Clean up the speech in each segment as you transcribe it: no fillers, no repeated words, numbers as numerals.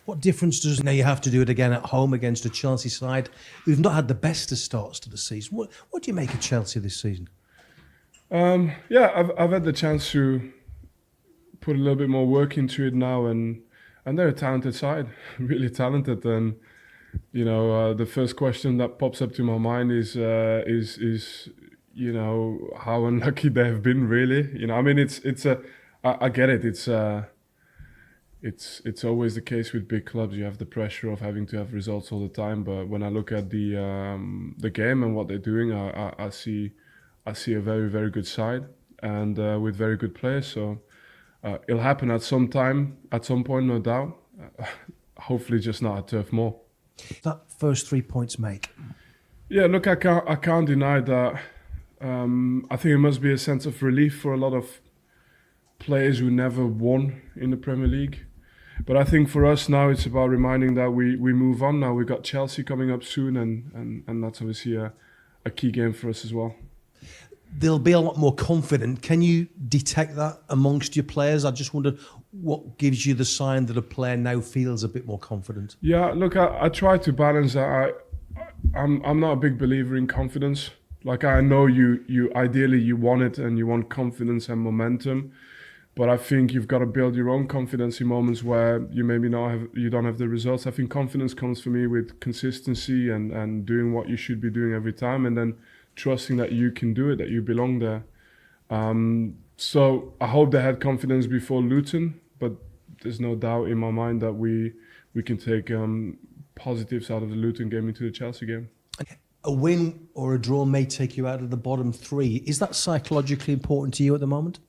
What difference does now you have to do it again at home against a Chelsea side who've not had the best of starts to the season? What do you make of Chelsea this season? Yeah, I've had the chance to put a little bit more work into it now, and they're a talented side, really talented. And you know, the first question that pops up to my mind is you know, how unlucky they have been, really. You know, I mean, I get it. It's always the case with big clubs. You have the pressure of having to have results all the time. But when I look at the game and what they're doing, I see a very, very good side, and with very good players. So it'll happen at some point, no doubt. Hopefully, just not at Turf Moor. That first 3 points make. Yeah, look, I can't deny that. I think it must be a sense of relief for a lot of players who never won in the Premier League. But I think for us now, it's about reminding that we move on now. We've got Chelsea coming up soon, and that's obviously a key game for us as well. They'll be a lot more confident. Can you detect that amongst your players? I just wondered what gives you the sign that a player now feels a bit more confident? Yeah, look, I try to balance that. I'm not a big believer in confidence. Like, I know you ideally you want it and you want confidence and momentum, but I think you've got to build your own confidence in moments where you maybe you don't have the results. I think confidence comes for me with consistency and doing what you should be doing every time, and then trusting that you can do it, that you belong there. So I hope they had confidence before Luton, but there's no doubt in my mind that we can take positives out of the Luton game into the Chelsea game. A win or a draw may take you out of the bottom three. Is that psychologically important to you at the moment?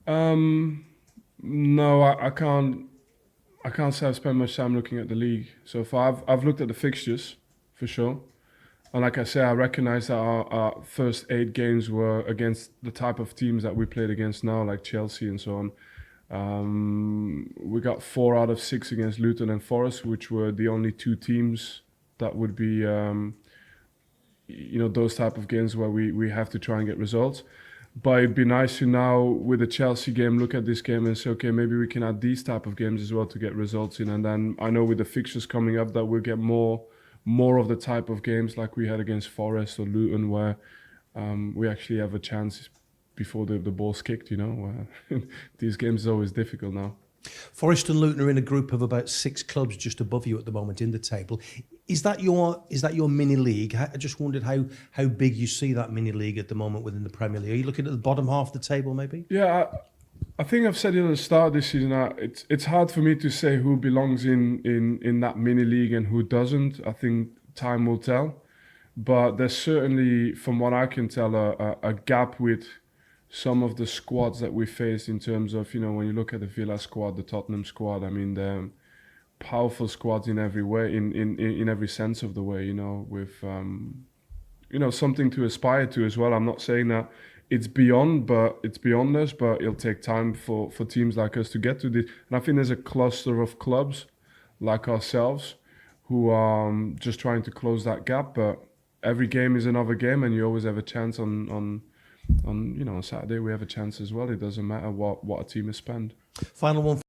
No, I can't say I've spent much time looking at the league so far. I've looked at the fixtures for sure. And like I say, I recognise that our first 8 games were against the type of teams that we played against now, like Chelsea and so on. We got 4 out of 6 against Luton and Forest, which were the only 2 teams that would be, you know, those type of games where we have to try and get results. But it'd be nice to now, with the Chelsea game, look at this game and say, okay, maybe we can add these type of games as well to get results in. And then I know with the fixtures coming up that we'll get more of the type of games like we had against Forest or Luton, where we actually have a chance before the ball's kicked, you know. These games are always difficult now. Forest and Luton are in a group of about 6 clubs just above you at the moment in the table. Is that your mini league? I just wondered how big you see that mini league at the moment within the Premier League. Are you looking at the bottom half of the table maybe? Yeah, I think I've said it at the start of this season. It's hard for me to say who belongs in that mini league and who doesn't. I think time will tell. But there's certainly, from what I can tell, a gap with some of the squads that we faced in terms of, you know, when you look at the Villa squad, the Tottenham squad, I mean, they're powerful squads in every way, in every sense of the way, you know, with, you know, something to aspire to as well. I'm not saying that it's beyond us, but it'll take time for teams like us to get to this. And I think there's a cluster of clubs like ourselves who are just trying to close that gap. But every game is another game, and you always have a chance on you know, on Saturday we have a chance as well. It doesn't matter what a team has spent. Final one